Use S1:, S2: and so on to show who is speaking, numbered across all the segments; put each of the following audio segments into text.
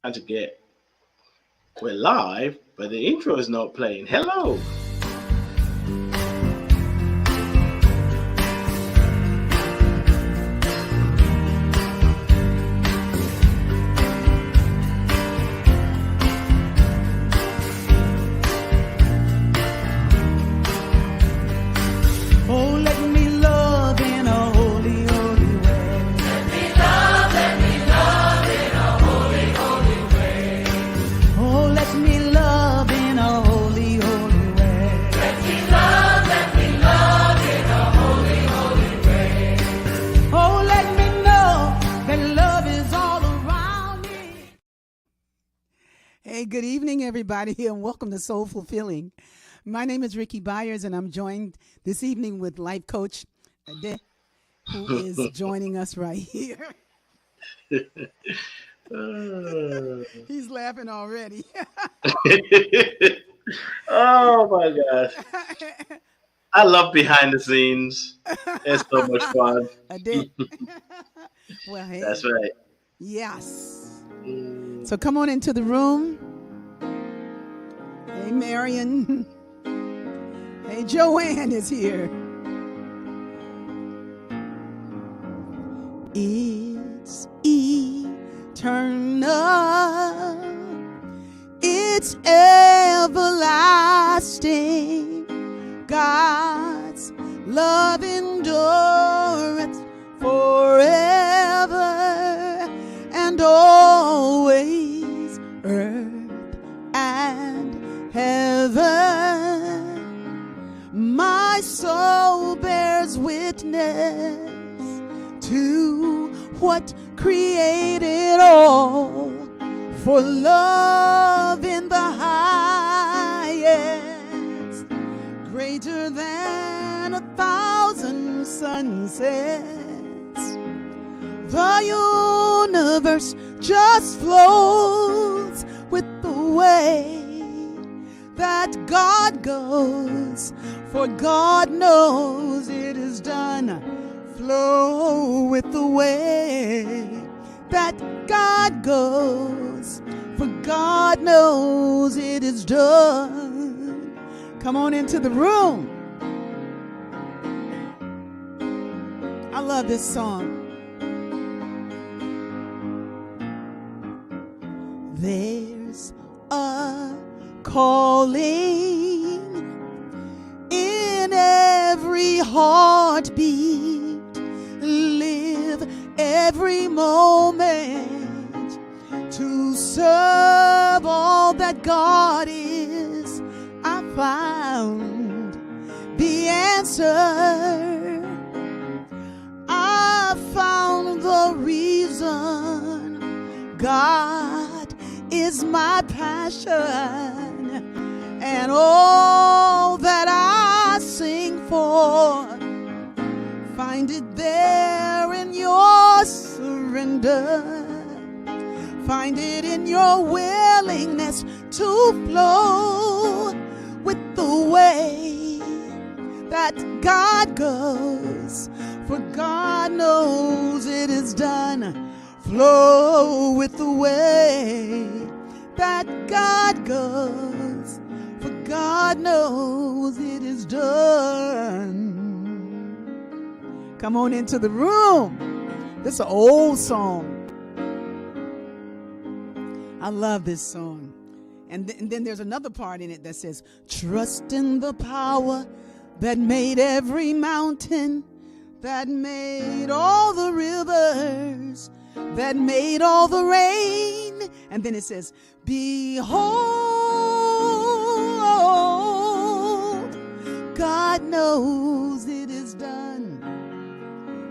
S1: and to get. We're live, but the intro is not playing. Hello.
S2: Good evening, everybody, and welcome to Soulful Feeling. My name is Rickie Byars, and I'm joined this evening with life coach Ade, who is joining us right here. He's laughing already.
S1: Oh my gosh. I love behind the scenes. It's so much fun.
S2: Ade. Well, hey.
S1: That's right.
S2: Yes. So come on into the room. Hey, Marion. Hey, Joanne is here. It's eternal. It's everlasting. God's love endureth forever and always. Earth and heaven, my soul bears witness to what created all, for love in the highest, greater than 1,000 sunsets. The universe just flows with the way that God goes, for God knows it is done. Flow with the way that God goes, for God knows it is done. Come on into the room. I love this song. There's a calling in every heartbeat. Live every moment to serve all that God is. I found the answer. I found the reason. God is my passion, and all that I sing for, find it there in your surrender. Find it in your willingness to flow with the way that God goes, for God knows it is done. Flow with the way that God goes, for God knows it is done. Come on into the room. This is an old song. I love this song. And then there's another part in it that says, trust in the power that made every mountain, that made all the rivers, that made all the rain. And then it says, behold, God knows it is done.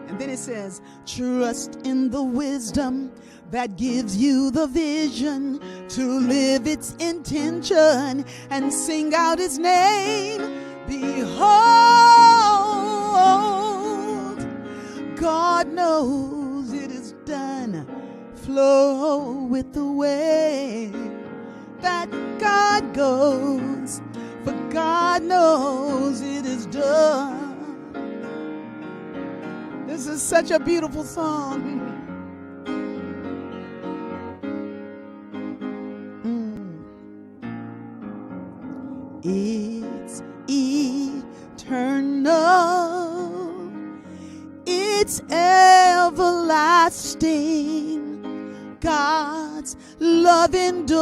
S2: And then it says, trust in the wisdom that gives you the vision to live its intention and sing out his name. Behold, God knows it is done. Flow with the way that God goes, for God knows it is done. This is such a beautiful song. It's eternal. It's everlasting. God's love endureth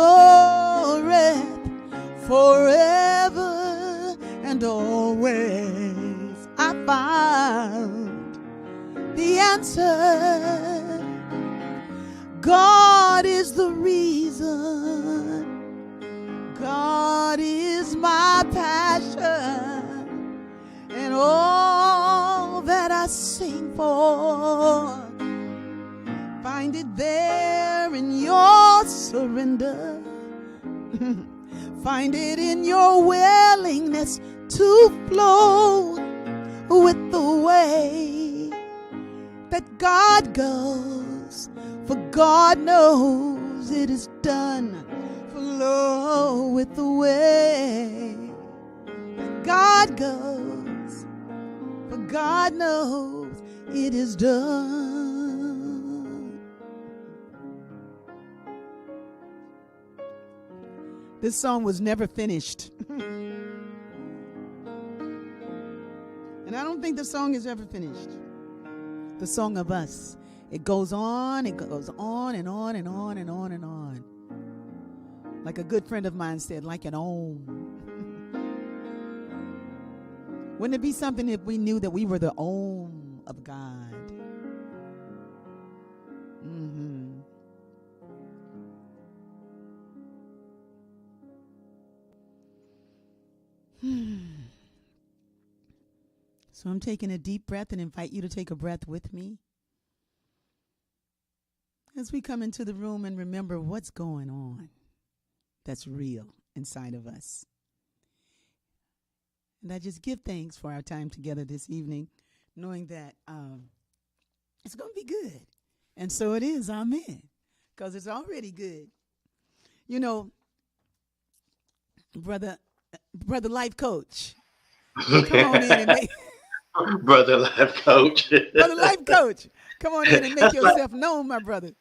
S2: forever and always. I found the answer. God is the reason. God is my passion, and all that I sing for. Find it there in your surrender. Find it in your willingness to flow with the way that God goes. For God knows it is done. Flow with the way that God goes. For God knows it is done. This song was never finished. And I don't think the song is ever finished. The song of us. It goes on and on and on and on and on and on. Like a good friend of mine said, like an om. Wouldn't it be something if we knew that we were the om of God? Mm-hmm. So I'm taking a deep breath and invite you to take a breath with me as we come into the room and remember what's going on that's real inside of us. And I just give thanks for our time together this evening, knowing that it's going to be good. And so it is, amen, because it's already good. You know, brother life coach, come on in and make...
S1: Brother life coach.
S2: Brother life coach, come on in and make
S1: That's
S2: yourself known, my brother.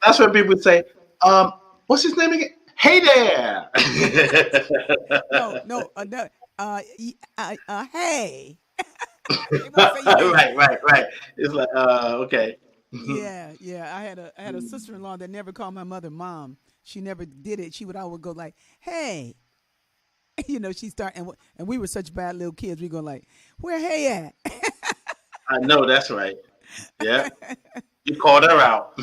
S1: That's what people say. What's his name again? Hey there.
S2: No. Hey. They won't say your name.
S1: Right. It's like, okay.
S2: Yeah. I had a sister-in-law that never called my mother mom. She never did it. She would always go like, hey. You know, she started, and we were such bad little kids. We go like, where hey at?
S1: I know that's right. Yeah. You called her out.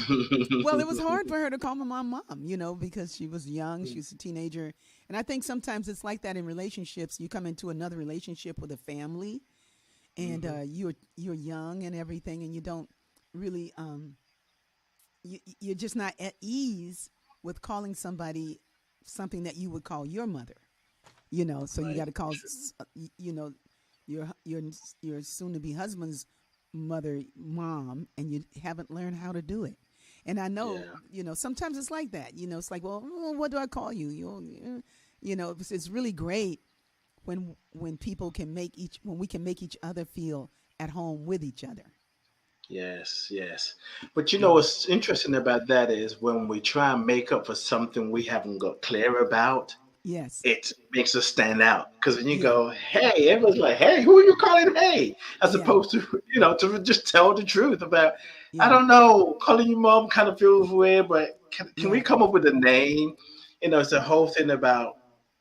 S2: Well, it was hard for her to call my mom, you know, because she was young. She was a teenager. And I think sometimes it's like that in relationships. You come into another relationship with a family, and you're young and everything, and you don't really, you're just not at ease with calling somebody something that you would call your mother, you know. So you got to call, you know, your soon-to-be husband's mother mom, and you haven't learned how to do it. And I know, you know, sometimes it's like that. You know, it's like, well, what do I call you? You know, it's really great when people can when we can make each other feel at home with each other.
S1: Yes. But you know what's interesting about that is when we try and make up for something we haven't got clear about,
S2: Yes.
S1: it makes us stand out. Because when you
S2: Yeah.
S1: go, hey, everyone's like, hey, who are you calling hey? As
S2: Yeah.
S1: opposed to, you know, to just tell the truth about, I
S2: Yeah.
S1: don't know, calling you mom kind of feels weird, but can we
S2: Yeah.
S1: come up with a name? You know, it's the whole thing about,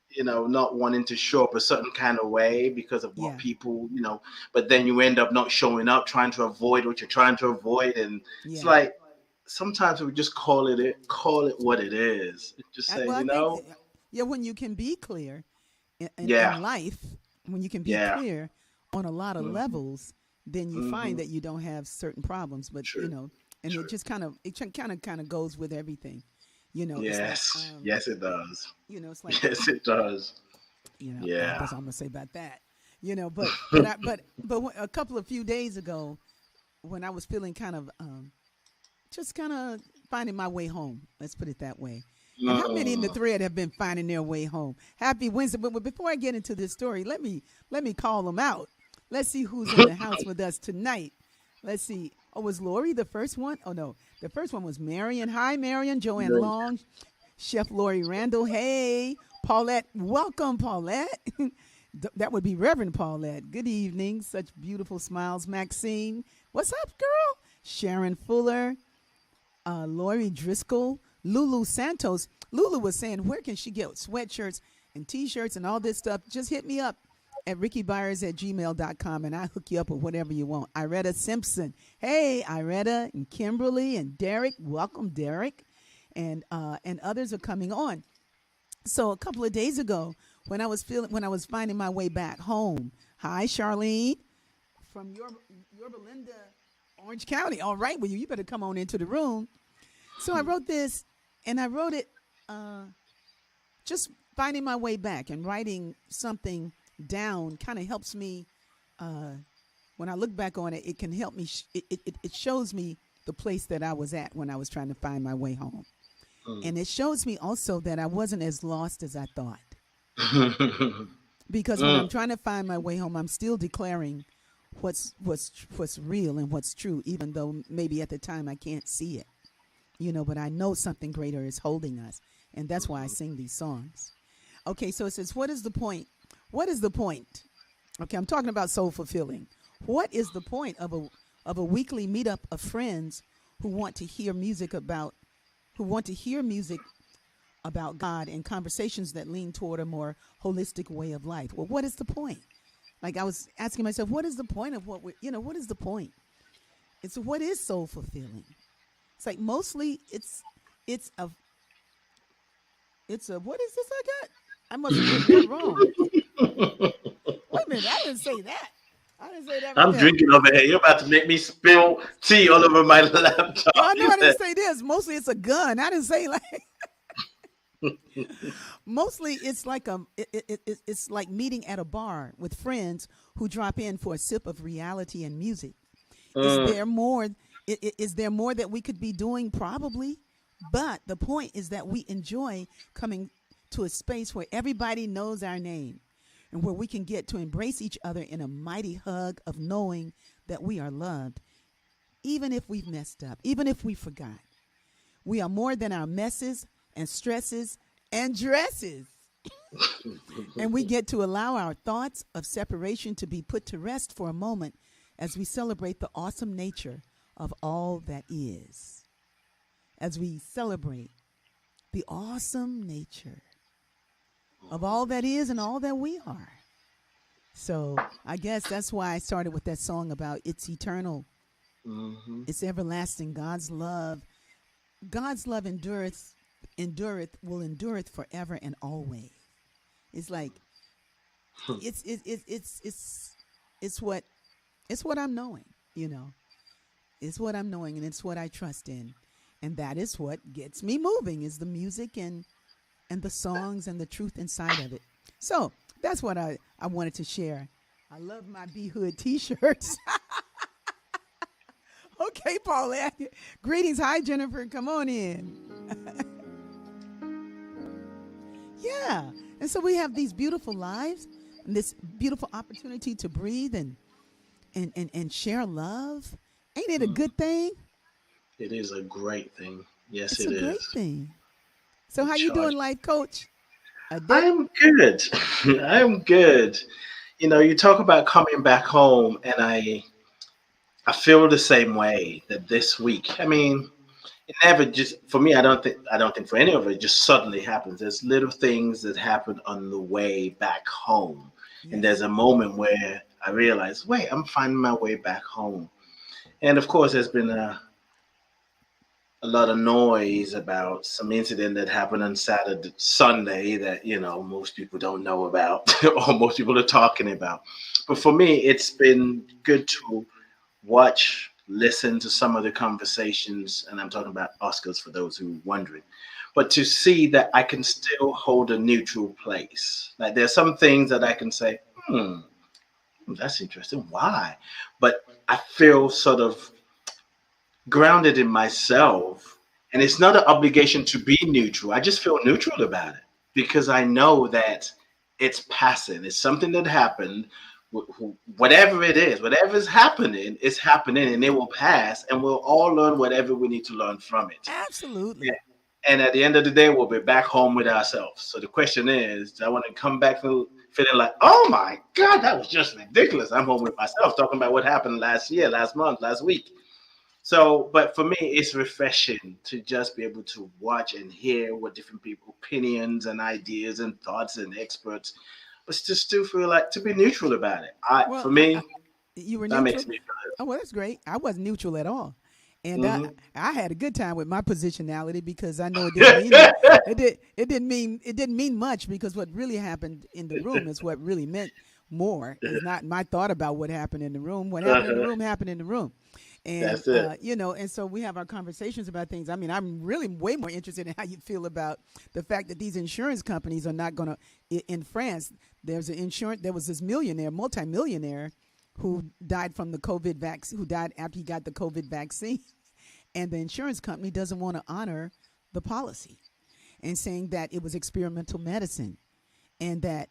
S1: you know, not wanting to show up a certain kind of way because of what
S2: Yeah.
S1: people, you know, but then you end up not showing up, trying to avoid what you're trying to avoid. And it's
S2: Yeah.
S1: like, sometimes we just call it what it is. Just say,
S2: Well, I
S1: you
S2: think,
S1: know,
S2: yeah, when you can be clear
S1: yeah,
S2: in life, when you can be
S1: yeah.
S2: clear on a lot of
S1: Mm-hmm.
S2: levels, then you find
S1: Mm-hmm.
S2: that you don't have certain problems. But you
S1: True.
S2: know, and it
S1: True.
S2: just kind of goes with everything. You know, it's like,
S1: Yes. Yes, it does.
S2: you know, it's like,
S1: Yes, it does.
S2: you know,
S1: Yeah.
S2: that's all I'm gonna say about that. You know, but
S1: Mm.
S2: a couple of few days ago, when I was feeling kind of just kind of finding my way home. Let's put it that way. And how many in the thread have been finding their way home? Happy Wednesday. But before I get into this story, let me call them out. Let's see who's in the house with us tonight. Let's see. Oh, was Lori the first one? Oh, no. The first one was Marion. Hi, Marion. Joanne Long. Chef Lori Randall. Hey. Paulette, welcome, Paulette. That would be Reverend Paulette. Good evening. Such beautiful smiles. Maxine, what's up, girl? Sharon Fuller, Lori Driscoll, Lulu Santos. Lulu was saying, where can she get sweatshirts and T-shirts and all this stuff? Just hit me up at RickieByars@gmail.com and I'll hook you up with whatever you want. Iretta Simpson. Hey, Iretta and Kimberly and Derek. Welcome, Derek. And others are coming on. So a couple of days ago, when I was finding my way back home. Hi, Charlene from your Belinda, Orange County. All right, well, you better come on into the room. So I wrote this, and I wrote it just finding my way back, and writing something down kind of helps me. When I look back on it, it can help me. It shows me the place that I was at when I was trying to find my way home. And it shows me also that I wasn't as lost as I thought. Because when I'm trying to find my way home, I'm still declaring what's real and what's true, even though maybe at the time I can't see it. But I know something greater is holding us. And that's why I sing these songs. Okay, so it says, what is the point? What is the point? Okay, I'm talking about soul fulfilling. What is the point of a weekly meetup of friends who want to hear music about God and conversations that lean toward a more holistic way of life? Well, what is the point? Like, I was asking myself, what is the point of what is the point? It's what is soul fulfilling? It's like mostly it's a what is this I got? I must have written that wrong. Wait a minute, I didn't say that. I didn't say that.
S1: I'm drinking over here. You're about to make me spill tea all over my laptop.
S2: I know I didn't say this. Mostly it's a gun. I didn't say like. Mostly it's like it's like meeting at a bar with friends who drop in for a sip of reality and music. Is there more? Is there more that we could be doing? Probably. But the point is that we enjoy coming to a space where everybody knows our name and where we can get to embrace each other in a mighty hug of knowing that we are loved, even if we've messed up, even if we forgot. We are more than our messes and stresses and dresses. And we get to allow our thoughts of separation to be put to rest for a moment as we celebrate the awesome nature of all that is. As we celebrate the awesome nature of all that is and all that we are. So I guess that's why I started with that song about it's eternal. Mm-hmm. It's everlasting. God's love will endureth forever and always. It's like it's what I'm knowing, It's what I'm knowing, and it's what I trust in. And that is what gets me moving, is the music and the songs and the truth inside of it. So that's what I wanted to share. I love my Be Hood T-shirts. Okay, Paulette. Greetings. Hi, Jennifer. Come on in. Yeah. And so we have these beautiful lives and this beautiful opportunity to breathe and share love. Ain't it a good thing?
S1: It is a great thing. Yes,
S2: it's a great thing. So how you doing, life coach?
S1: I'm good. I'm good. You talk about coming back home, and I feel the same way that this week. I mean, it never just for me. I don't think for any of it just suddenly happens. There's little things that happen on the way back home, and there's a moment where I realize, wait, I'm finding my way back home. And of course, there's been a lot of noise about some incident that happened on Sunday that, most people don't know about or most people are talking about. But for me, it's been good to watch, listen to some of the conversations, and I'm talking about Oscars for those who are wondering, but to see that I can still hold a neutral place. Like there's some things that I can say, that's interesting. Why? But I feel sort of grounded in myself, and it's not an obligation to be neutral. I just feel neutral about it because I know that it's passing. It's something that happened. Whatever it is, whatever is happening, it's happening, and it will pass, and we'll all learn whatever we need to learn from it.
S2: Absolutely.
S1: And at the end of the day, we'll be back home with ourselves. So the question is, do I want to come back feeling like, oh my God, that was just ridiculous? I'm home with myself talking about what happened last year, last month, last week. So, but for me, it's refreshing to just be able to watch and hear what different people opinions and ideas and thoughts and experts, but to still feel like to be neutral about it. For
S2: Well,
S1: me,
S2: you were
S1: that
S2: neutral.
S1: makes me feel
S2: Oh, well, that's great. I wasn't neutral at all, and
S1: good.
S2: I had a good time with my positionality because I know it didn't mean it. It didn't mean much because what really happened in the room is what really meant more. Is not my thought about what happened in the room. What happened in the room happened in the room, and
S1: That's it.
S2: and so we have our conversations about things. I mean, I'm really way more interested in how you feel about the fact that these insurance companies are not going to. In France, there's an insurance. There was this millionaire, multimillionaire, who died from the COVID vaccine, who died after he got the COVID vaccine. And the insurance company doesn't want to honor the policy and saying that it was experimental medicine and that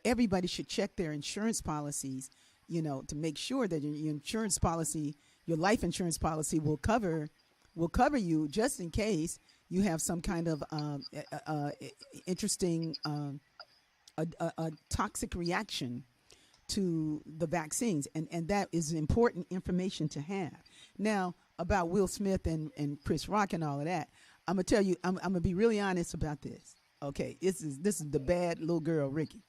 S2: everybody should check their insurance policies, to make sure that your insurance policy, your life insurance policy will cover you just in case you have some kind of interesting a toxic reaction to the vaccines, and that is important information to have. Now, about Will Smith and Chris Rock and all of that, I'm gonna tell you, I'm gonna be really honest about this. Okay, this is the bad little girl, Rickie.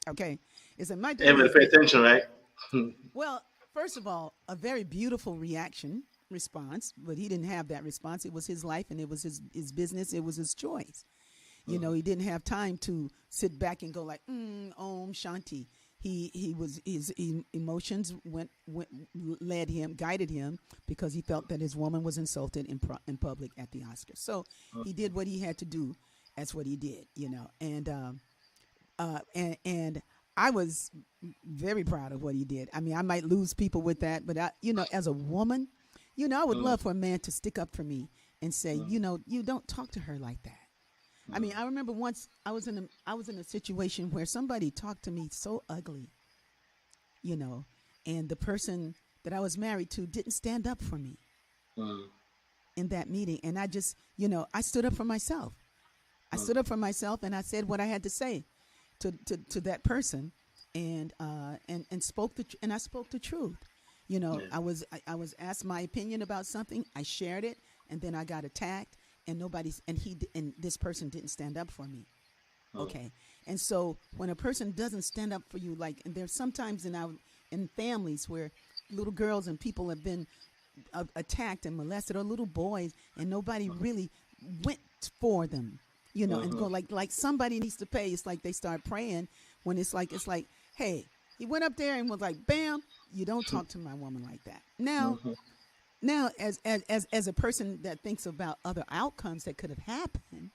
S2: Okay, it's a my thing
S1: Everybody pay attention, right?
S2: well, first of all, a very beautiful response, but he didn't have that response. It was his life, and it was his business. It was his choice. He didn't have time to sit back and go like, Om Shanti. His emotions guided him because he felt that his woman was insulted in public at the Oscars. So he did what he had to do. That's what he did, and I was very proud of what he did. I mean, I might lose people with that, but as a woman, I would love for a man to stick up for me and say, you don't talk to her like that. I mean, I remember once I was in a situation where somebody talked to me so ugly, and the person that I was married to didn't stand up for me in that meeting, and I just, I stood up for myself. I stood up for myself, and I said what I had to say to that person, and spoke I spoke the truth. I was asked my opinion about something. I shared it, and then I got attacked. And this person didn't stand up for me. Okay. And so when a person doesn't stand up for you, and there's sometimes in families where little girls and people have been attacked and molested, or little boys, and nobody really went for them, and go like somebody needs to pay. It's like they start praying when it's like, hey, he went up there and was like, bam, you don't talk to my woman like that. Now, as a person that thinks about other outcomes that could have happened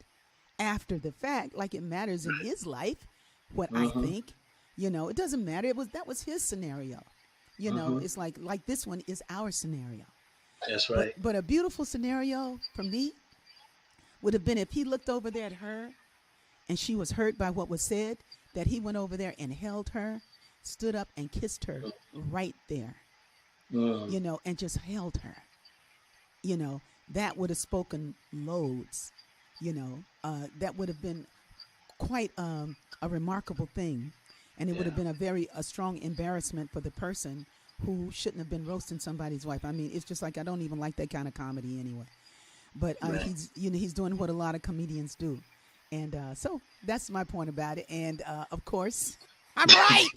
S2: after the fact, like it matters in his life, what I think, it doesn't matter. That was his scenario. It's like this one is our scenario.
S1: That's right.
S2: But a beautiful scenario for me would have been if he looked over there at her and she was hurt by what was said, that he went over there and held her, stood up and kissed her right there. And just held her. That would have spoken loads. That would have been quite a remarkable thing, and it would have been a strong embarrassment for the person who shouldn't have been roasting somebody's wife. I mean, it's just like I don't even like that kind of comedy anyway. But he's doing what a lot of comedians do, and so that's my point about it. And of course, I'm right.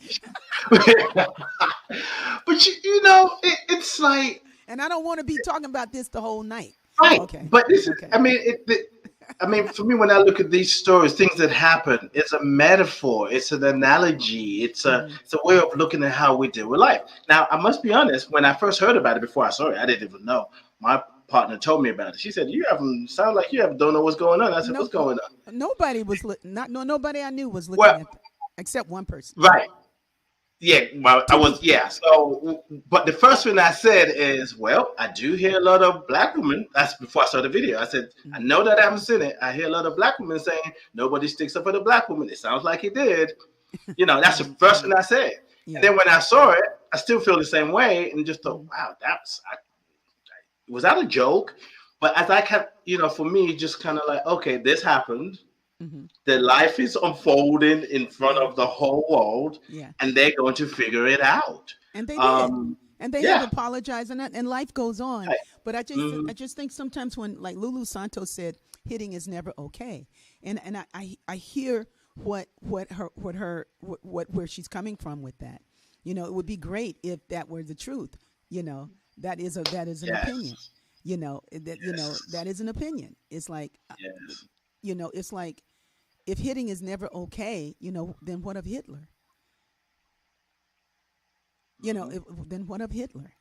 S1: But it's like,
S2: and I don't want to be talking about this the whole night.
S1: right.
S2: Okay.
S1: But this is,
S2: Okay.
S1: I mean, for me, when I look at these stories, things that happen, it's a metaphor, it's an analogy, it's a way of looking at how we deal with life. Now, I must be honest. When I first heard about it, before I saw it, I didn't even know. My partner told me about it. She said, "Sound like don't know what's going on." I said, "What's going on?"
S2: Nobody was nobody I knew was looking at that, except one person.
S1: Right. Yeah, well, I was, yeah. So, but the first thing I said is, well, I do hear a lot of black women. That's before I saw the video. I said, I know that I haven't seen it. I hear a lot of black women saying nobody sticks up for the black woman. It sounds like he did. That's the first thing I said. Yeah. And then when I saw it, I still feel the same way, and just thought, wow, was that a joke? But as I can, for me, just kind of like, okay, this happened.
S2: Mm-hmm.
S1: The life is unfolding in front
S2: Yeah.
S1: of the whole world,
S2: Yeah.
S1: and they're going to figure it out.
S2: And they did.
S1: Um,
S2: And they have
S1: yeah.
S2: apologized, and life goes on.
S1: Right.
S2: But I
S1: Mhm.
S2: just think sometimes when, like Lulu Santos said, hitting is never okay. And I hear where she's coming from with that. It would be great if that were the truth. That is an opinion.
S1: Yes. Yes.
S2: That is an opinion. It's like
S1: Yes.
S2: it's like if hitting is never okay, then what of Hitler?
S1: Mhm.
S2: Then what of Hitler?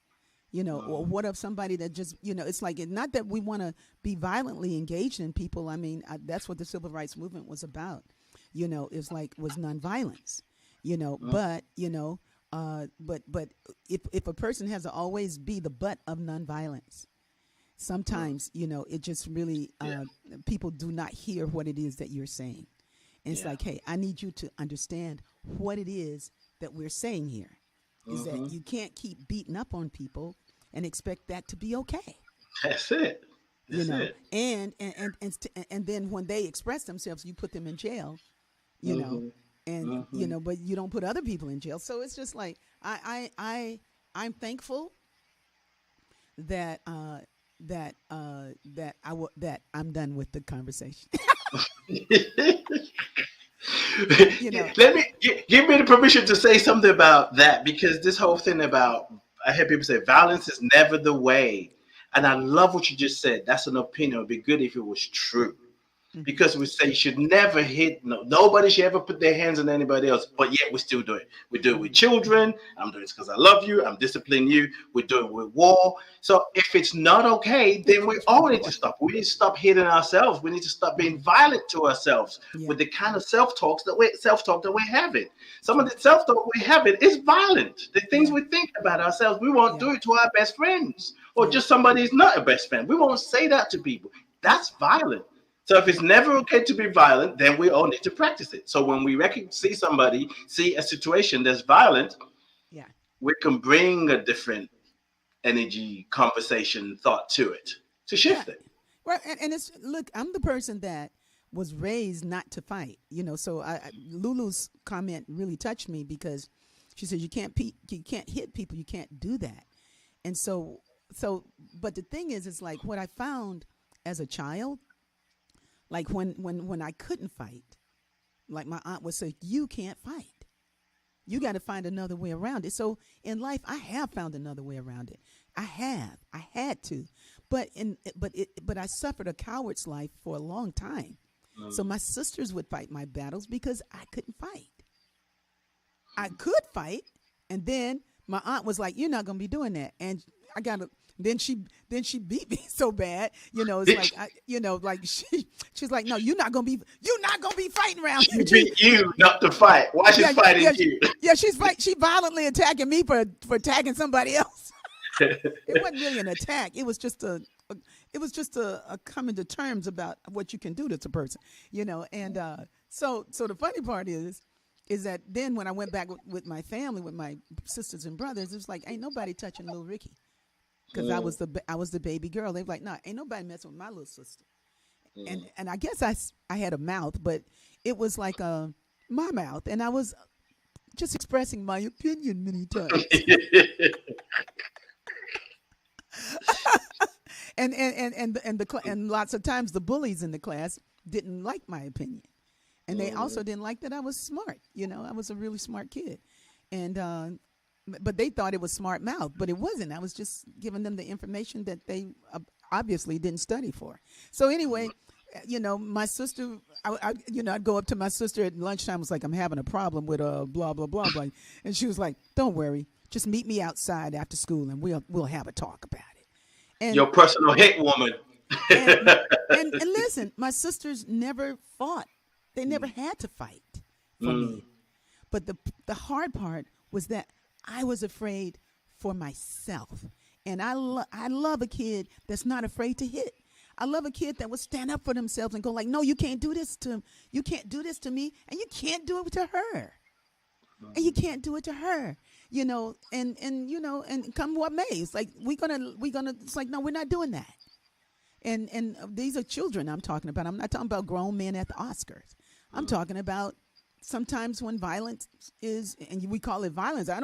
S2: Or
S1: Mhm.
S2: what of somebody that just, it's like, not that we want to be violently engaged in people. I mean, that's what the civil rights movement was about. It's like, was nonviolence,
S1: Mhm.
S2: but if a person has to always be the butt of nonviolence,
S1: Mhm.
S2: sometimes, it just really,
S1: Yeah.
S2: people do not hear what it is that you're saying. And it's
S1: Yeah.
S2: like, hey, I need you to understand what it is that we're saying here is that
S1: Mhm.
S2: you can't keep beating up on people and expect that to be okay.
S1: That's it.
S2: You
S1: That's
S2: know,
S1: it.
S2: and then when they express themselves, you put them in jail. You know,
S1: Mhm.
S2: and
S1: Mhm.
S2: but you don't put other people in jail. So it's just like I'm thankful that that I'm done with the conversation. you know,
S1: Let me give me the permission to say something about that, because this whole thing about, I hear people say violence is never the way, and I love what you just said. That's an opinion. It'd be good if it was true,
S2: hmm
S1: because we say you should never hit. No, nobody should ever put their hands on anybody else. But yet we still do it. We do it with
S2: hmm
S1: children. I'm doing this because I love you. I'm disciplining you. We do it with war. So if it's not okay, then we all need to stop. We need to stop hitting ourselves. We need to stop being
S2: hmm
S1: violent to ourselves
S2: Yeah,
S1: with the kind of self talk that we're having. Some of
S2: true.
S1: the self talk we're having is violent. The things
S2: Yeah,
S1: we think about ourselves, we won't
S2: yeah,
S1: do it to our best friends or
S2: yeah.
S1: just somebody who's not a best friend. We won't say that to people.
S2: Yep.
S1: That's violent. So if it's never okay to be violent, then we all need to practice it. So when we see somebody, see a situation that's violent,
S2: Yeah.
S1: we can bring a different energy, conversation, thought to it to
S2: Yeah.
S1: shift it.
S2: Well, and it's look, I'm the person that was raised not to fight. So Lulu's comment really touched me because she said you can't hit people, you can't do that. And but the thing is, it's like what I found as a child, like when I couldn't fight, like my aunt would say, you can't fight. You got to find another way around it. So in life, I have found another way around it. I had to, but I suffered a coward's life for a long time. So
S1: Mm.
S2: my sisters would fight my battles because I couldn't fight. I could fight, and then my aunt was like, "You're not gonna be doing that," and I got to. Then she beat me so bad, it's like like she's like, "No, you're not gonna be fighting around here."
S1: She beat you not to fight. Why she's
S2: Yeah,
S1: fighting
S2: yeah,
S1: you?
S2: yeah. She violently attacking me for attacking somebody else. It wasn't really an attack. It was just a coming to terms about what you can do to a person, And so the funny part is that then when I went back with my family, with my sisters and brothers, it was like ain't nobody touching little Rickie because
S1: Mm,
S2: I was the baby girl. They were like, nah, ain't nobody messing with my little sister. And
S1: mm.
S2: and I guess I had a mouth, but it was like my mouth, and I was just expressing my opinion many times. And lots of times the bullies in the class didn't like my opinion, and they also
S1: Mm.
S2: didn't like that I was smart. I was a really smart kid, and but they thought it was smart mouth, but it wasn't. I was just giving them the information that they obviously didn't study for. So anyway, my sister, I'd go up to my sister at lunchtime. Was like, I'm having a problem with blah blah blah blah, and she was like, "Don't worry, just meet me outside after school, and we'll have a talk about it." And
S1: Your personal hit woman.
S2: and and listen, my sisters never fought. They never
S1: Mm,
S2: had to fight for
S1: mm,
S2: me. But the hard part was that I was afraid for myself. And I love a kid that's not afraid to hit. I love a kid that would stand up for themselves and go like, "No, you can't do this to him. You can't do this to me, and you can't do it to her, and you
S1: mm.
S2: can't do it to her." And come what may, it's like we gonna. It's like, no, we're not doing that. And these are children I'm talking about. I'm not talking about grown men at the Oscars. I'm talking about sometimes when violence is, and we call it violence. I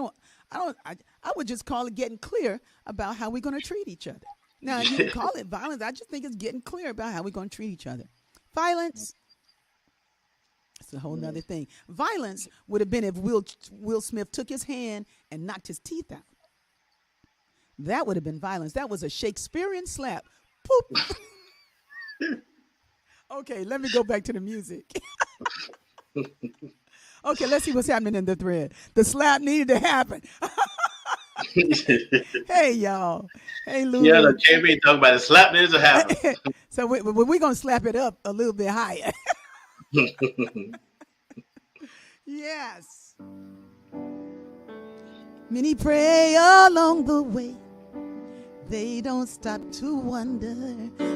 S2: would just call it getting clear about how we're going to treat each other. Now, you can call it violence. I just think it's getting clear about how we're going to treat each other. Violence, it's a whole nother thing. Violence would have been if Will Smith took his hand and knocked his teeth out. That would have been violence. That was a Shakespearean slap. Poop. Okay, let me go back to the music. Okay, let's see what's happening in the thread. The slap needed to happen. Hey, y'all. Hey, Lulu.
S1: Yeah, the KB talking about the slap needs to happen.
S2: So we're going to slap it up a little bit higher. Yes. Many pray along the way. They don't stop to wonder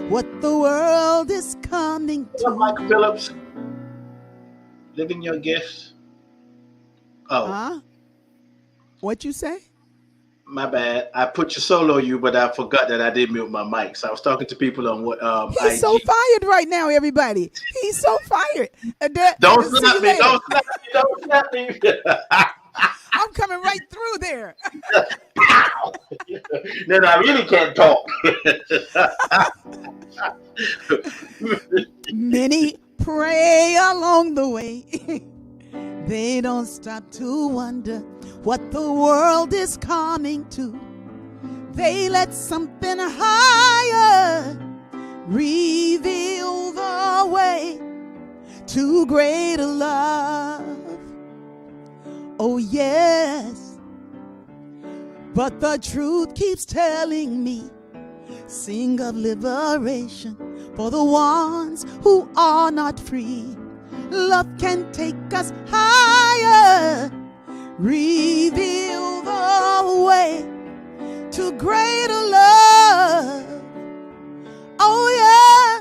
S2: what the world is coming to.
S1: Michael Phillips, living your gifts. Oh.
S2: Huh? What you say?
S1: My bad. I put your solo you, but I forgot that I did mute my mic. So I was talking to people on what
S2: He's
S1: IG.
S2: so fired right now, everybody. He's so fired.
S1: Don't slap me. Don't slap me. Don't slap me.
S2: I'm coming right through there.
S1: Then I really can't talk.
S2: Many pray along the way. They don't stop to wonder what the world is coming to. They let something higher reveal the way to greater love. Oh, yes. But the truth keeps telling me, sing of liberation for the ones who are not free. Love can take us higher, reveal the way to greater love. Oh, yeah.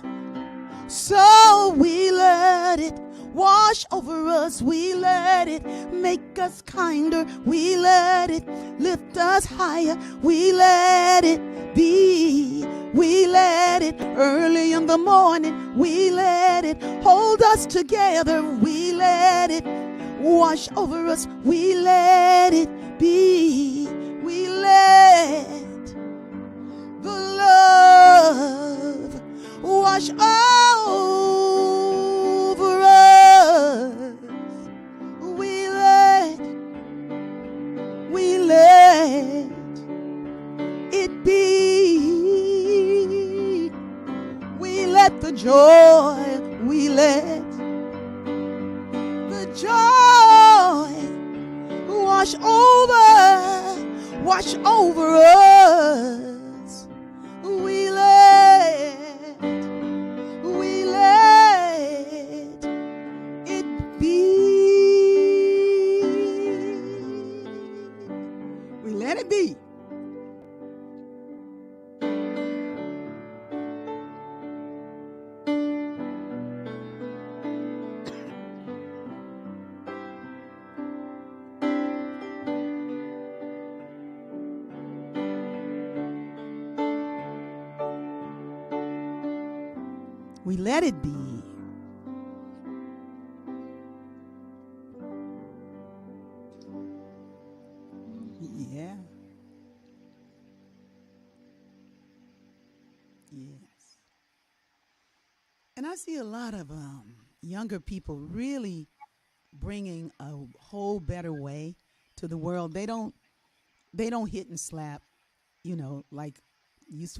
S2: So we let it wash over us. We let it make us kinder. We let it lift us higher. We let it be. We let it early in the morning. We let it hold us together. We let it wash over us. We let it be. We let the love wash over us. We let it be. We let the joy, we let the joy wash over us. We let it be. We let it be. We let it be. Yeah. Yes. And I see a lot of younger people really bringing a whole better way to the world. They don't hit and slap, like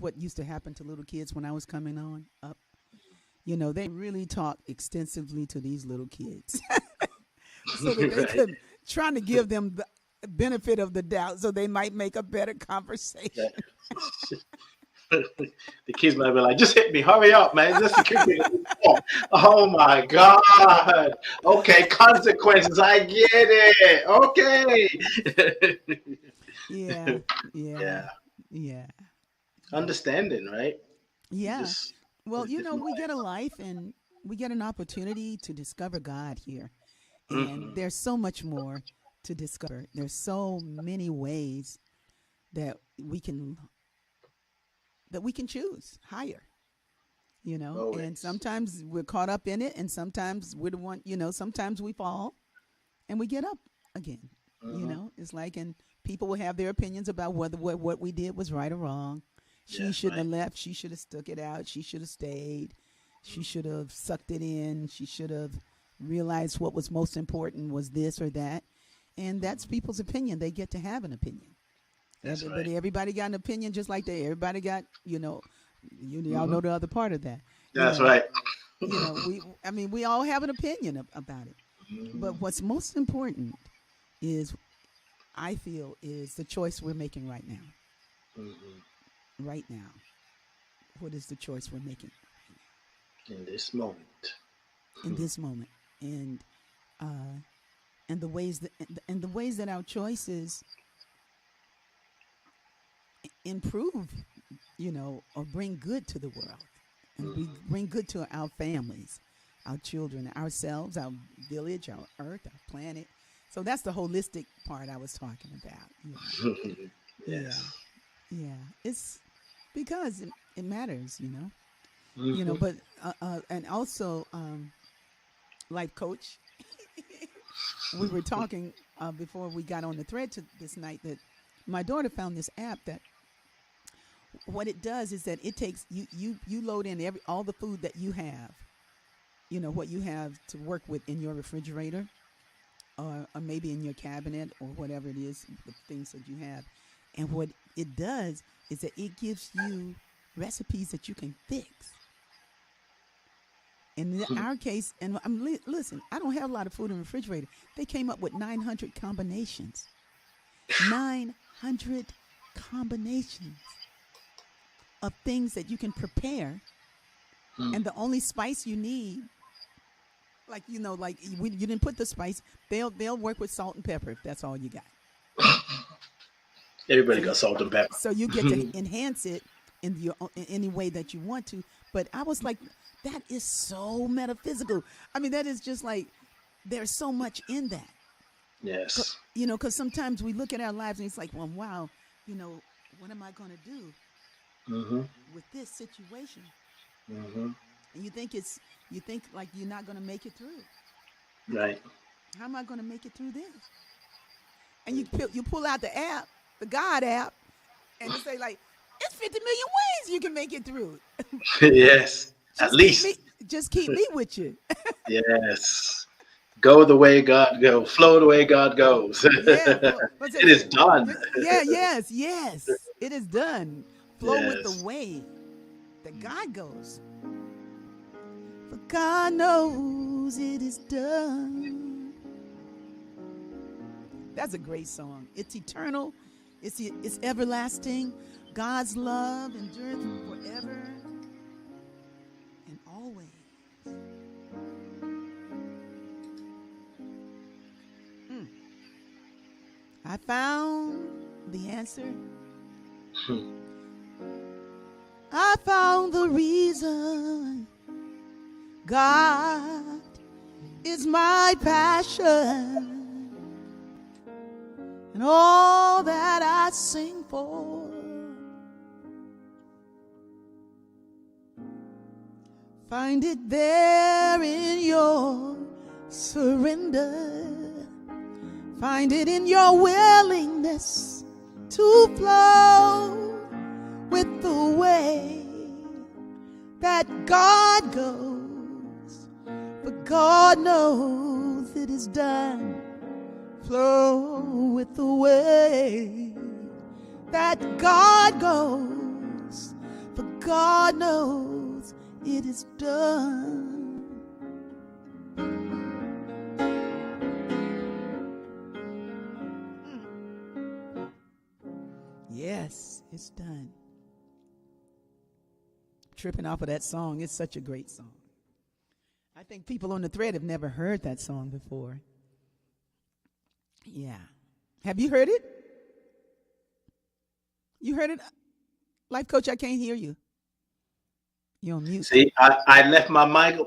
S2: what used to happen to little kids when I was coming on up. They really talk extensively to these little kids so that they could trying to give them the benefit of the doubt so they might make a better conversation.
S1: The kids might be like, just hit me, hurry up, man. Just kick me. Oh my God. Okay, consequences. I get it. Okay.
S2: Yeah.
S1: Understanding, right?
S2: Yeah. Well, we get a life and we get an opportunity to discover God here. And there's so much more to discover. There's so many ways that we can choose higher. And
S1: Always.
S2: sometimes we're caught up in it, and sometimes we're the one, sometimes we fall and we get up again.
S1: Hmm.
S2: It's like, and people will have their opinions about whether what we did was right or wrong. She
S1: Yes,
S2: shouldn't
S1: right.
S2: have left. She should have stuck it out. She should have stayed. She should have sucked it in. She should have realized what was most important was this or that. And that's people's opinion. They get to have an opinion.
S1: That's
S2: But
S1: right.
S2: everybody got an opinion just like everybody got, y'all
S1: Hmm.
S2: know the other part of that. You
S1: That's
S2: know,
S1: right.
S2: we all have an opinion about it.
S1: Hmm.
S2: But what's most important is, I feel, is the choice we're making right now.
S1: Hmm.
S2: Right now. What is the choice we're making
S1: In this moment.
S2: in this moment? And uh, and the ways that our choices improve, or bring good to the world, and we
S1: Hmm.
S2: bring good to our families, our children, ourselves, our village, our earth, our planet. So that's the holistic part I was talking about. Yeah,
S1: Yes.
S2: yeah. It's because it matters,
S1: Hmm.
S2: But and also, life coach, we were talking before we got on the thread to this night, that my daughter found this app that what it does is that it takes you load in all the food that you have, what you have to work with in your refrigerator, or maybe in your cabinet, or whatever it is, the things that you have. And what it does is that it gives you recipes that you can fix. In our case, and listen, I don't have a lot of food in the refrigerator. They came up with 900 combinations. 900 combinations of things that you can prepare, and the only spice you need, like, you didn't put the spice, they'll work with salt and pepper if that's all you got.
S1: Everybody
S2: So
S1: got salt and pepper.
S2: so you get to enhance it in any way that you want to. But I was like, that is so metaphysical. I mean, that is just like, there's so much in that.
S1: Yes.
S2: Because sometimes we look at our lives and it's like, well, wow, you know, what am I going to do
S1: Hmm.
S2: with this situation?
S1: Hmm.
S2: And you think like you're not going to make it through.
S1: Right.
S2: How am I going to make it through this? And you pull out the app, the God app, and it say like, it's 50 million ways you can make it through.
S1: Yes. At
S2: just keep me,
S1: least.
S2: just keep me with you.
S1: Yes. Go the way God goes. Flow the way God goes.
S2: Yeah, what's
S1: It
S2: that
S1: is
S2: say?
S1: done.
S2: Yeah, yes, it is done. Flow with the
S1: Yes.
S2: way that God goes. For God knows it is done. That's a great song. It's eternal. It's everlasting. God's love endureth forever and always. Mm. I found the answer. I found the reason. God is my passion, and all that I sing for. Find it there in your surrender. Find it in your willingness to flow with the way that God goes. But God knows it is done. Flow with the way that God goes. For God knows it is done. Yes, it's done. Tripping off of that song. It's such a great song. I think people on the thread have never heard that song before. Yeah. Have you heard it? You heard it? Life coach, I can't hear you. You're on mute.
S1: See, I left my mic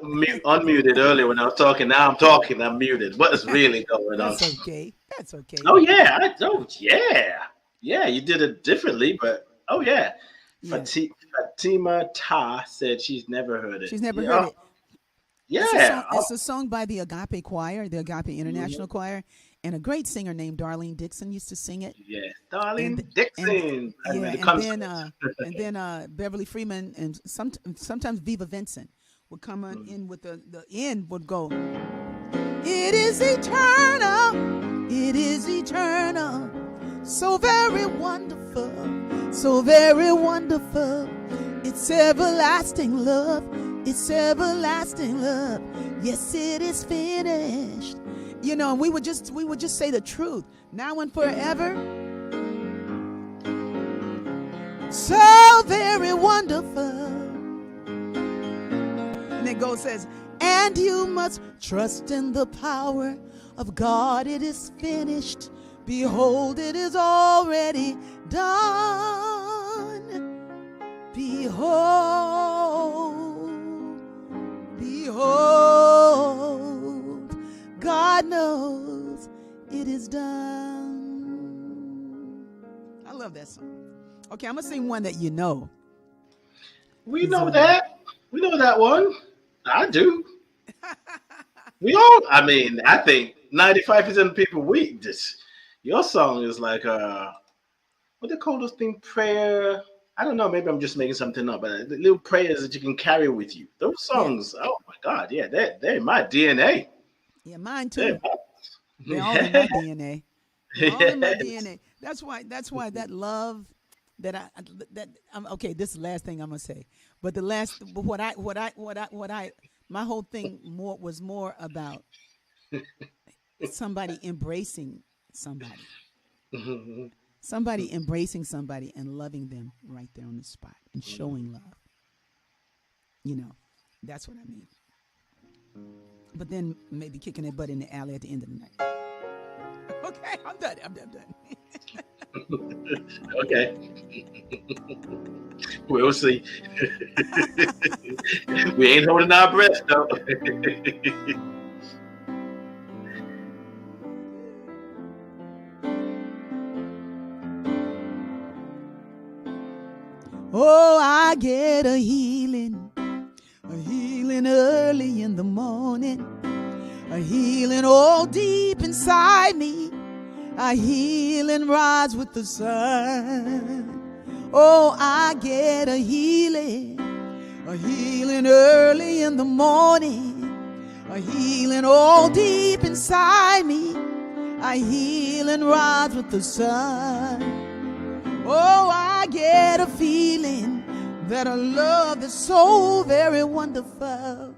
S1: unmuted earlier when I was talking. Now I'm talking. I'm muted. What is really going on?
S2: That's okay. That's okay.
S1: Oh yeah. Oh yeah. Yeah. You did it differently, but oh yeah.
S2: Yeah.
S1: Fatima Ta said she's never heard it.
S2: She's never heard
S1: Yeah,
S2: it. It's a
S1: yeah.
S2: song. It's a song by the Agape Choir, the Agape International
S1: Mhm.
S2: Choir, and a great singer named Darlene Dixon used to sing it.
S1: Yeah,
S2: And
S1: Darlene
S2: and
S1: Dixon. I
S2: yeah,
S1: remember the
S2: and then Beverly Freeman and sometimes Viva Vincent would come on
S1: Mm.
S2: in with the end would go. It is eternal. It is eternal. So very wonderful. So very wonderful. It's everlasting love. It's everlasting love. Yes, it is finished. You know, and we would just say the truth. Now and forever. So very wonderful. And it goes says, and you must trust in the power of God. It is finished. Behold, it is already done. Behold, behold, God knows it is done. I love that song. Okay, I'm going to sing one that you know.
S1: We know that. We know that one. I do. We all. I mean, I think 95% of people we just. Your song is like what they call those thing prayer. I don't know. Maybe I'm just making something up, but the little prayers that you can carry with you. Those
S2: Yeah,
S1: songs. Oh my God, yeah, they're my DNA.
S2: yeah, mine
S1: They're
S2: too.
S1: my,
S2: They're all in my
S1: yeah,
S2: DNA. They're all in my
S1: yes.
S2: DNA. That's why that love that that okay, this is the last thing I'm gonna say. But the last but what I my whole thing was more about somebody embracing somebody.
S1: Mhm.
S2: Somebody embracing somebody and loving them right there on the spot and showing love. You know, that's what I mean. But then maybe kicking their butt in the alley at the end of the night. Okay, I'm done. I'm done.
S1: Okay, we'll see. We ain't holding our breath though.
S2: Oh, I get a healing early in the morning, a healing all deep inside me, a healing rise with the sun. Oh, I get a healing early in the morning, a healing all deep inside me, a healing rise with the sun. Oh, I get a feeling that a love that's so very wonderful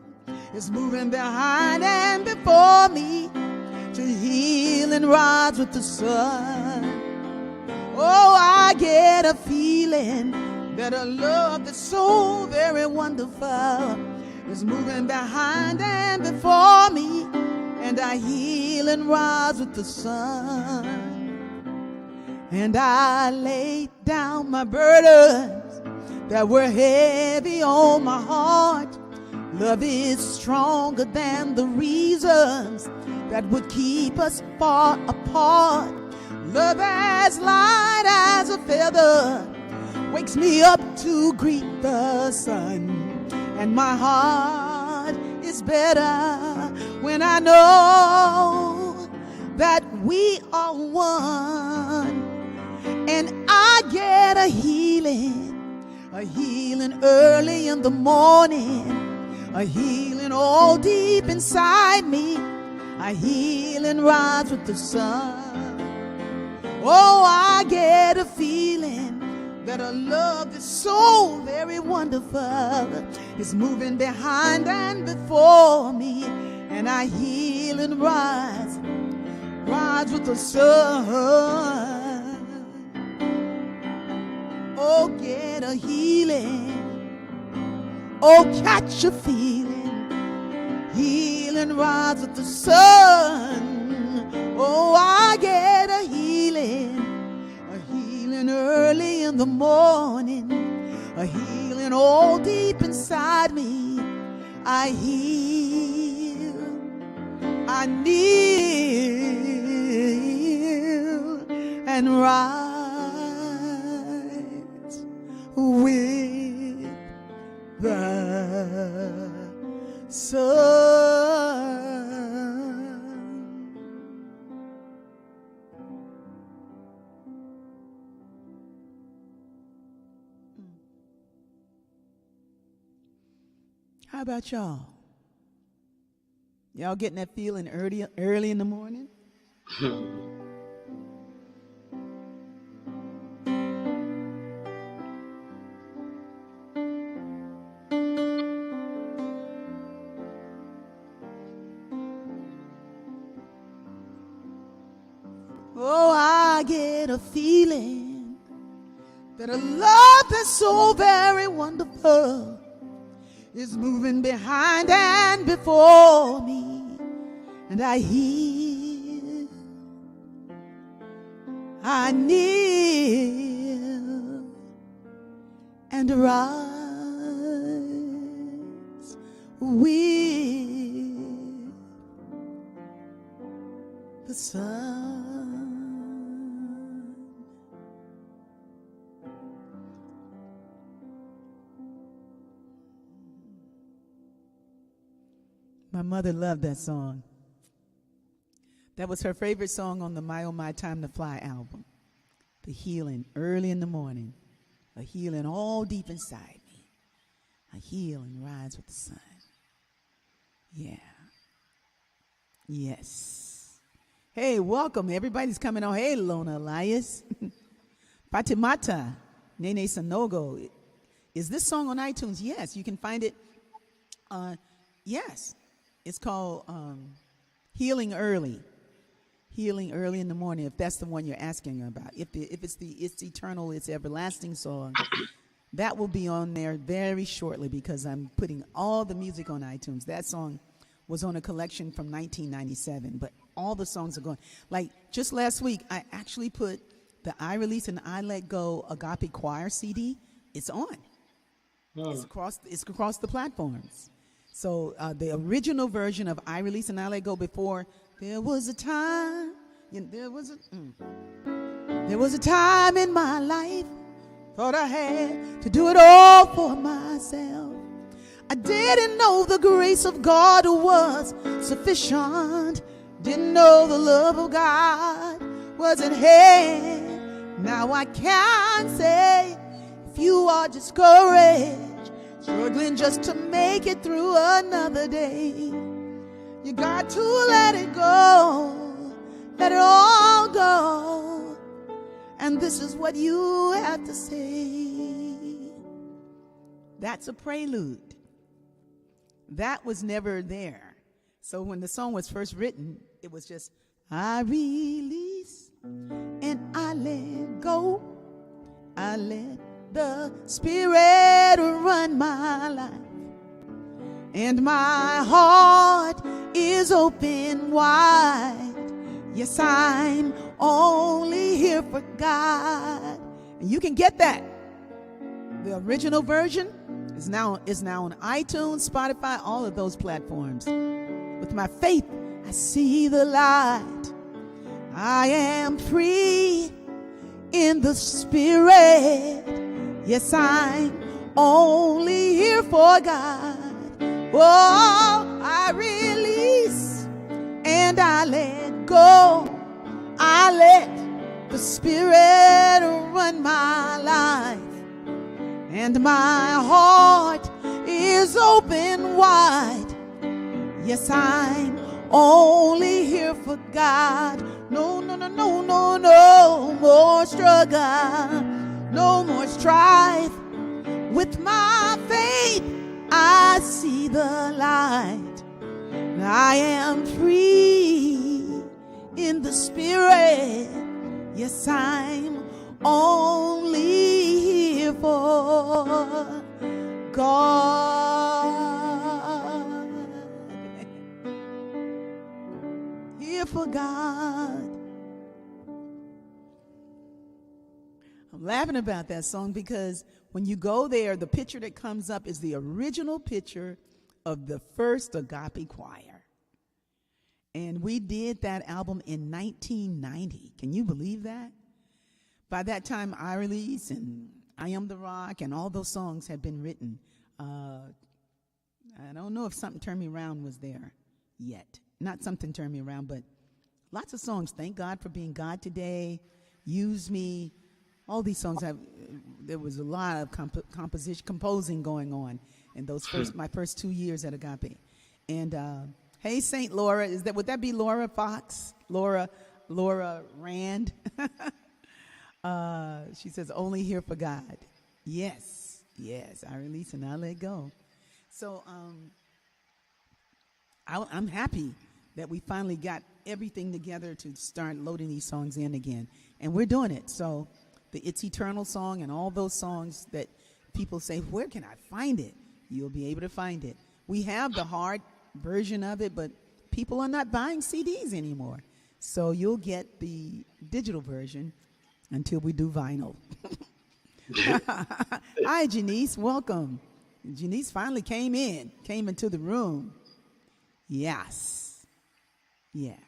S2: is moving behind and before me to heal and rise with the sun. Oh, I get a feeling that a love that's so very wonderful is moving behind and before me, and I heal and rise with the sun. And I laid down my burdens that were heavy on my heart. Love is stronger than the reasons that would keep us far apart. Love as light as a feather wakes me up to greet the sun. And my heart is better when I know that we are one. And I get a healing early in the morning, a healing all deep inside me, a healing rise with the sun. Oh, I get a feeling that a love that's so very wonderful is moving behind and before me, and I heal and rise with the sun. Oh, get a healing. Oh, catch a feeling. Healing rise with the sun. Oh, I get a healing early in the morning, a healing all deep inside me. I heal, I kneel and rise with sun. How about y'all? Y'all getting that feeling early in the morning? Oh, I get a feeling that a love that's so very wonderful is moving behind and before me, and I kneel and rise with the sun. My mother loved that song. That was her favorite song on the My Oh My Time to Fly album. The healing early in the morning. A healing all deep inside me. I heal and rise with the sun. Yeah. Yes. Hey, welcome. Everybody's coming on. Hey, Lona Elias. Fatimata. Nene Sanogo. Is this song on iTunes? Yes. You can find it. Yes. It's called Healing Early. Healing Early in the Morning, if that's the one you're asking about. If it's the It's Eternal, It's Everlasting song, that will be on there very shortly because I'm putting all the music on iTunes. That song was on a collection from 1997, but all the songs are going. Like just last week, I actually put the I Release and I Let Go Agape Choir CD. It's on. Oh. It's across the platforms. So the original version of I Release and I Let Go before, there was a time, there was a time in my life, thought I had to do it all for myself. I didn't know the grace of God was sufficient, didn't know the love of God was at hand. Now I can say, if you are discouraged, struggling just to make it through another day, you got to let it go, let it all go. And this is what you have to say. That's a prelude. That was never there. So when the song was first written, it was just, I release and I let go. I let the Spirit run my life, and my heart is open wide. Yes, I'm only here for God. And you can get that. The original version is now on iTunes, Spotify, all of those platforms. With my faith, I see the light. I am free in the Spirit. Yes, I'm only here for God. Oh, I release and I let go. I let the Spirit run my life, and my heart is open wide. Yes, I'm only here for God. No, no, no, no, no, no more struggle, no more strife. With my faith, I see the light. I am free in the Spirit. Yes, I'm only here for God. Here for God. I'm laughing about that song because when you go there, the picture that comes up is the original picture of the first Agape Choir. And we did that album in 1990. Can you believe that? By that time, I Release and I Am the Rock and all those songs had been written. I don't know if Something Turned Me Around was there yet. Not Something Turned Me Around, but lots of songs. Thank God for Being God Today, Use Me. All these songs there was a lot of composing going on in those my first 2 years at Agape. And hey, Saint Laura, would that be Laura Fox? Laura Rand? She says, only here for God. Yes, I release and I let go. So I'm happy that we finally got everything together to start loading these songs in again. And we're doing it. So the It's Eternal song and all those songs that people say, where can I find it? You'll be able to find it. We have the hard version of it, but people are not buying CDs anymore. So you'll get the digital version until we do vinyl. Hi, Janice. Welcome. Janice finally came into the room. Yes. Yeah.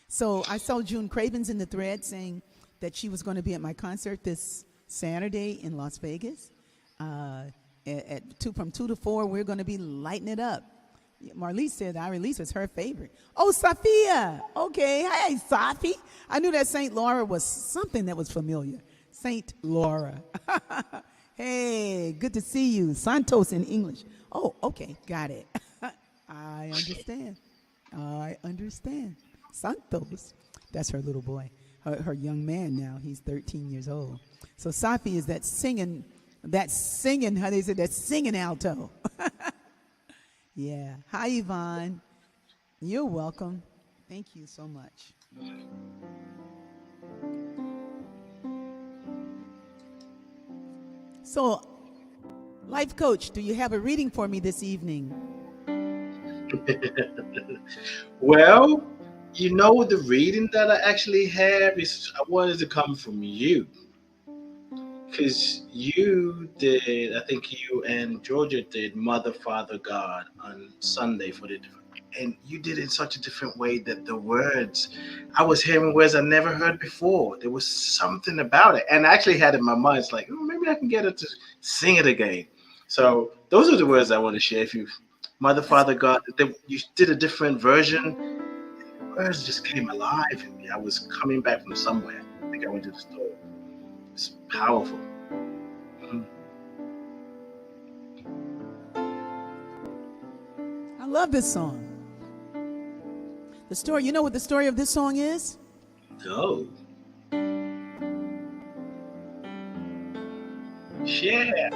S2: So I saw June Cravens in the thread saying that she was going to be at my concert this Saturday in Las Vegas. From 2 to 4, we're going to be lighting it up. Marlise said I Release was her favorite. Oh, Sophia. Okay. Hey, Sophie. I knew that St. Laura was something that was familiar. St. Laura. Hey, good to see you. Santos in English. Oh, okay. Got it. I understand. Santos. That's her little boy. Her young man now. He's 13 years old. So Sophie is that singing, how they say, that singing alto. Yeah. Hi, Yvonne. You're welcome. Thank you so much. So, life coach, do you have a reading for me this evening?
S1: Well, the reading that I actually have is I wanted to come from you. Because you did, I think you and Georgia did Mother, Father, God on Sunday and you did it in such a different way that the words, I was hearing words I never heard before. There was something about it. And I actually had in my mind, it's like, maybe I can get her to sing it again. So those are the words I want to share. If you, Mother, Father, God, you did a different version. The words just came alive in me. I was coming back from somewhere. I think I went to the store. It's powerful.
S2: I love this song. The story, you know what the story of this song is?
S1: No. Share.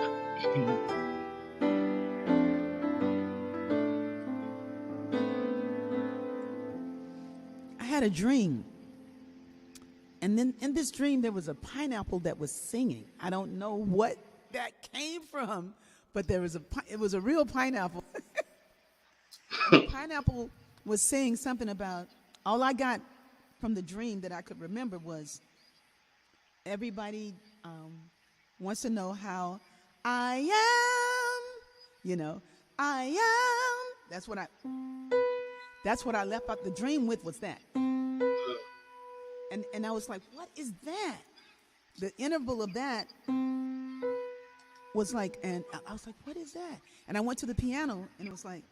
S2: I had a dream. And then in this dream, there was a pineapple that was singing. I don't know what that came from, but it was a real pineapple. The pineapple was saying something about, all I got from the dream that I could remember was, everybody wants to know how I am, I am. That's what I left out the dream with, was that. And I was like, what is that? The interval of that was like, and I was like, what is that? And I went to the piano, and it was like,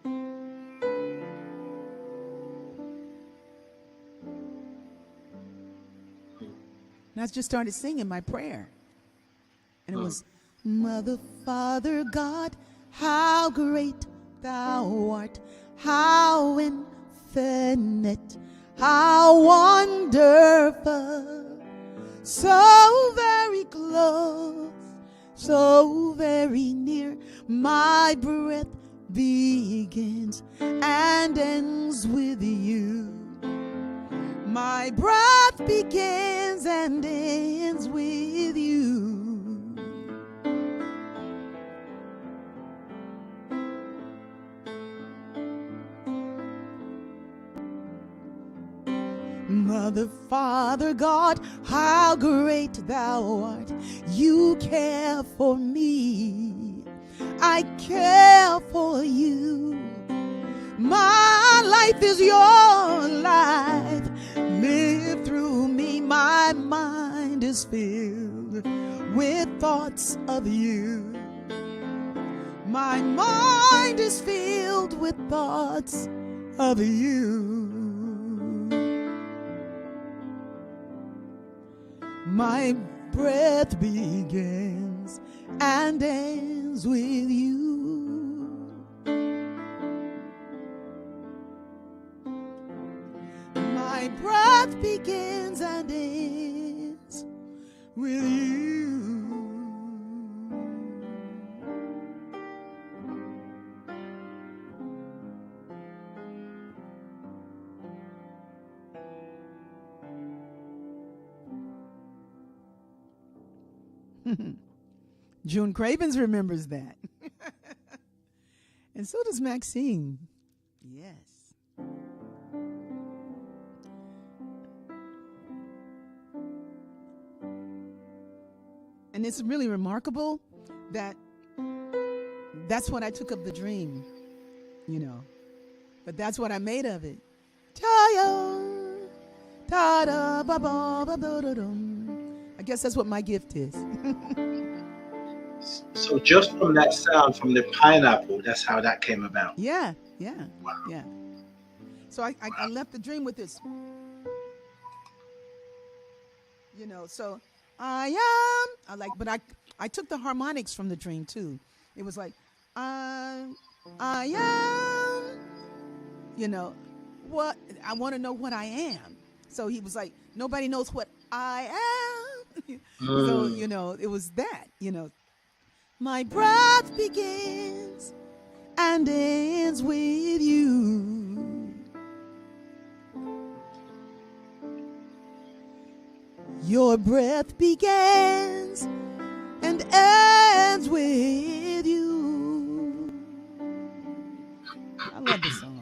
S2: and I just started singing my prayer. And it was, Mother, Father, God, how great thou art, how infinite, how wonderful, so very close, so very near. My breath begins and ends with you. My breath begins and ends with you. Mother, Father, God, how great thou art. You care for me. I care for you. My life is your life. Live through me. My mind is filled with thoughts of you. My mind is filled with thoughts of you. My breath begins and ends with you. My breath begins and ends with you. June Cravens remembers that. And so does Maxine. Yes. And it's really remarkable that that's what I took of the dream, you know. But that's what I made of it. I guess that's what my gift is.
S1: So just from that sound, from the pineapple, that's how that came about.
S2: Yeah.
S1: Wow.
S2: Yeah. So I left the dream with this. You know, so but I took the harmonics from the dream too. It was like, I am, you know, what I want to know what I am. So he was like, nobody knows what I am. So, you know, it was that, you know, my breath begins and ends with you. Your breath begins and ends with you. I love this song.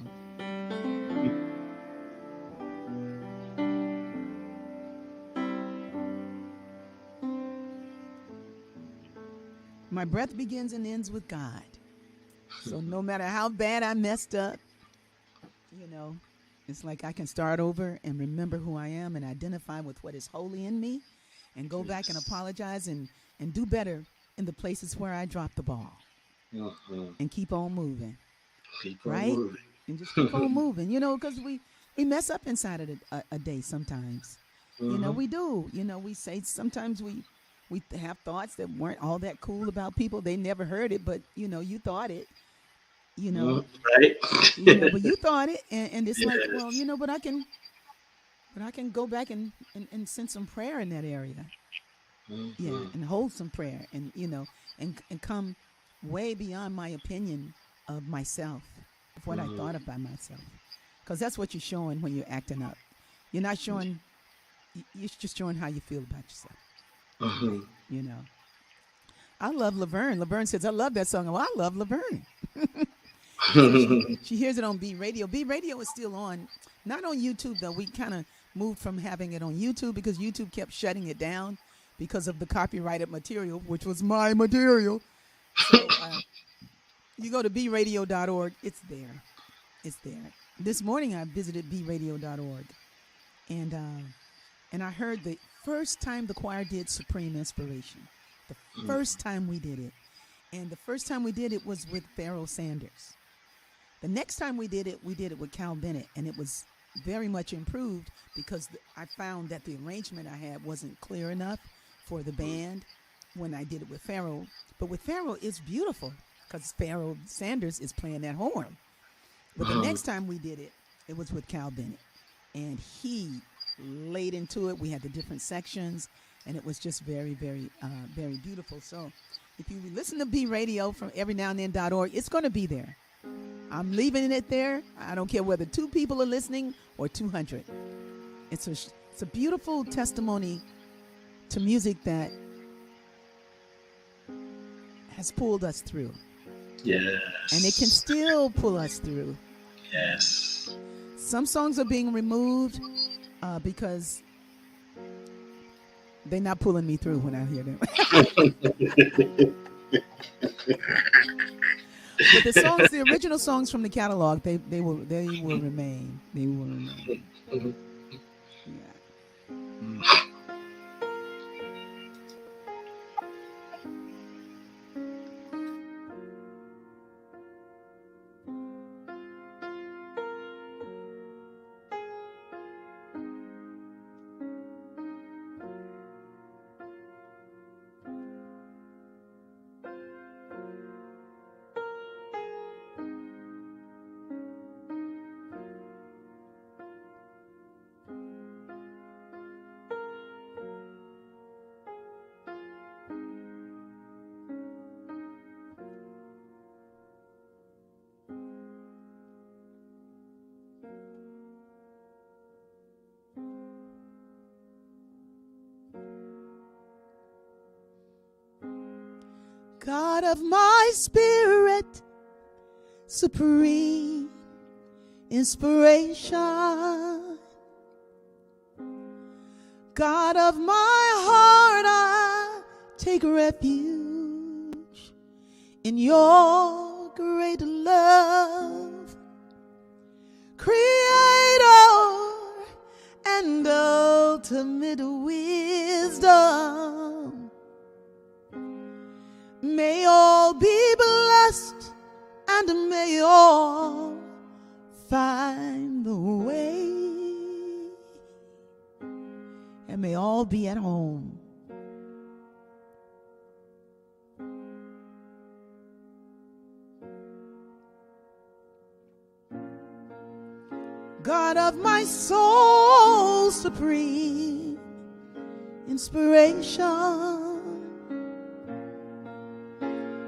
S2: My breath begins and ends with God. So no matter how bad I messed up, you know, it's like I can start over and remember who I am and identify with what is holy in me and go back and apologize and do better in the places where I dropped the ball. And keep on moving.
S1: Keep on
S2: right?
S1: moving.
S2: And just keep on moving, you know, because we mess up inside of a day sometimes. You know, we do. You know, we say sometimes we have thoughts that weren't all that cool about people. They never heard it, but, you know, you thought it. You know,
S1: right?
S2: you know, but you thought it, and it's like, well,
S1: Yes.
S2: you know, but I can go back and send some prayer in that area, yeah, and hold some prayer, and you know, and come way beyond my opinion of myself, of what I thought about myself, because that's what you're showing when you're acting up. You're not showing, you're just showing how you feel about yourself. You know, I love Laverne. Laverne says, I love that song. Well, I love Laverne. So she hears it on B Radio. B Radio is still on, not on YouTube though. We kind of moved from having it on YouTube because YouTube kept shutting it down because of the copyrighted material, which was my material. So you go to bradio.org. It's there. It's there. This morning I visited bradio.org, and I heard the first time the choir did Supreme Inspiration. The first time we did it. And the first time we did it was with Pharoah Sanders. The next time we did it with Cal Bennett, and it was very much improved because I found that the arrangement I had wasn't clear enough for the band when I did it with Pharoah. But with Pharoah, it's beautiful because Pharoah Sanders is playing that horn. But the next time we did it, it was with Cal Bennett, and he laid into it. We had the different sections, and it was just very, very, very beautiful. So if you listen to B Radio from everynowandthen.org, it's going to be there. I'm leaving it there. I don't care whether 2 people are listening or 200. It's a beautiful testimony to music that has pulled us through.
S1: Yes.
S2: And it can still pull us through.
S1: Yes.
S2: Some songs are being removed because they're not pulling me through when I hear them. But the original songs from the catalog, they will remain. They will remain. Yeah. God of my spirit, supreme inspiration. God of my heart, I take refuge in your great love. Creator and ultimate wisdom. May all be blessed and may all find the way. And may all be at home. God of my soul, supreme inspiration.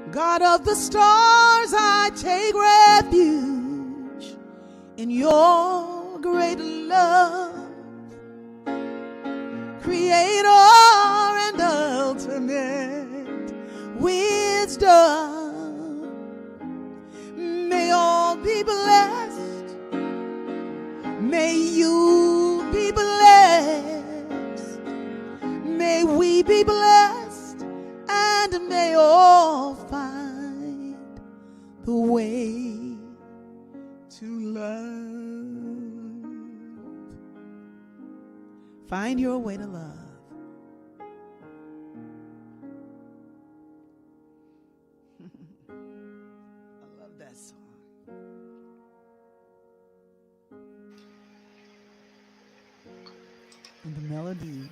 S2: God of the stars, I take refuge in your great love. Creator and ultimate wisdom. May all be blessed. May you be blessed. May we be blessed. And may all find the way to love. Find your way to love. I love that song. And the melody.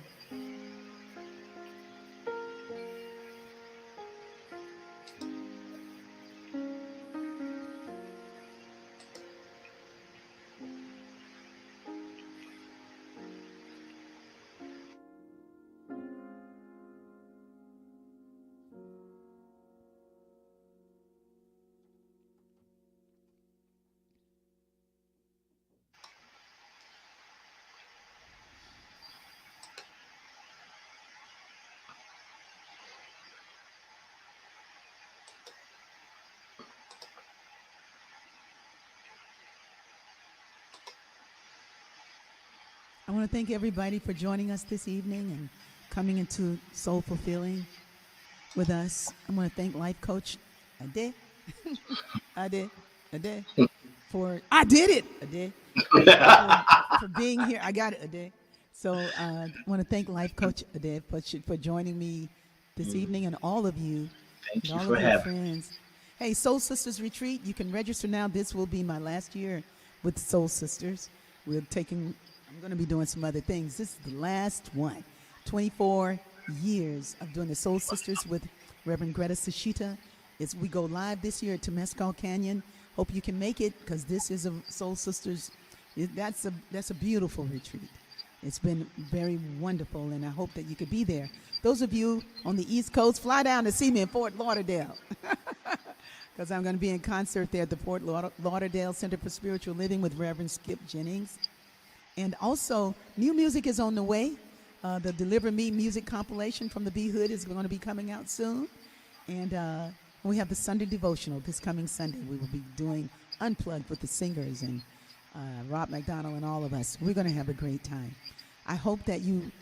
S2: I want to thank everybody for joining us this evening and coming into Soul Fulfilling with us. I want to thank Life Coach Ade, Ade, for I did it, Ade, for being here. I got it, Ade. So I want to thank Life Coach Ade for joining me this evening, and all of you,
S1: Thank you
S2: all
S1: for
S2: of your
S1: having
S2: friends. Hey, Soul Sisters Retreat, you can register now. This will be my last year with Soul Sisters. I'm going to be doing some other things. This is the last one. 24 years of doing the Soul Sisters with Reverend Greta Sashita. We go live this year at Temescal Canyon. Hope you can make it, because this is a Soul Sisters. That's a beautiful retreat. It's been very wonderful, and I hope that you could be there. Those of you on the East Coast, fly down to see me in Fort Lauderdale, because I'm going to be in concert there at the Fort Lauderdale Center for Spiritual Living with Reverend Skip Jennings. And also, new music is on the way. The Deliver Me music compilation from the B Hood is going to be coming out soon. And we have the Sunday devotional this coming Sunday. We will be doing Unplugged with the singers and Rob McDonald and all of us. We're going to have a great time. I hope that you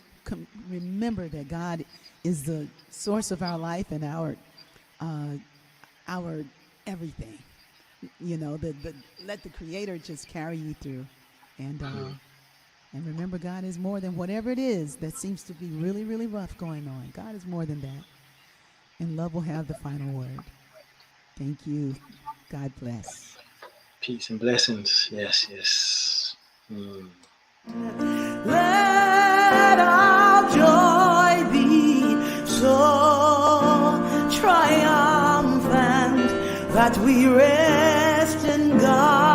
S2: remember that God is the source of our life and our everything. You know, let the Creator just carry you through. And remember, God is more than whatever it is that seems to be really, really rough going on. God is more than that. And love will have the final word. Thank you. God bless.
S1: peace and blessings. Yes, yes.
S3: Let our joy be so triumphant that we rest in God.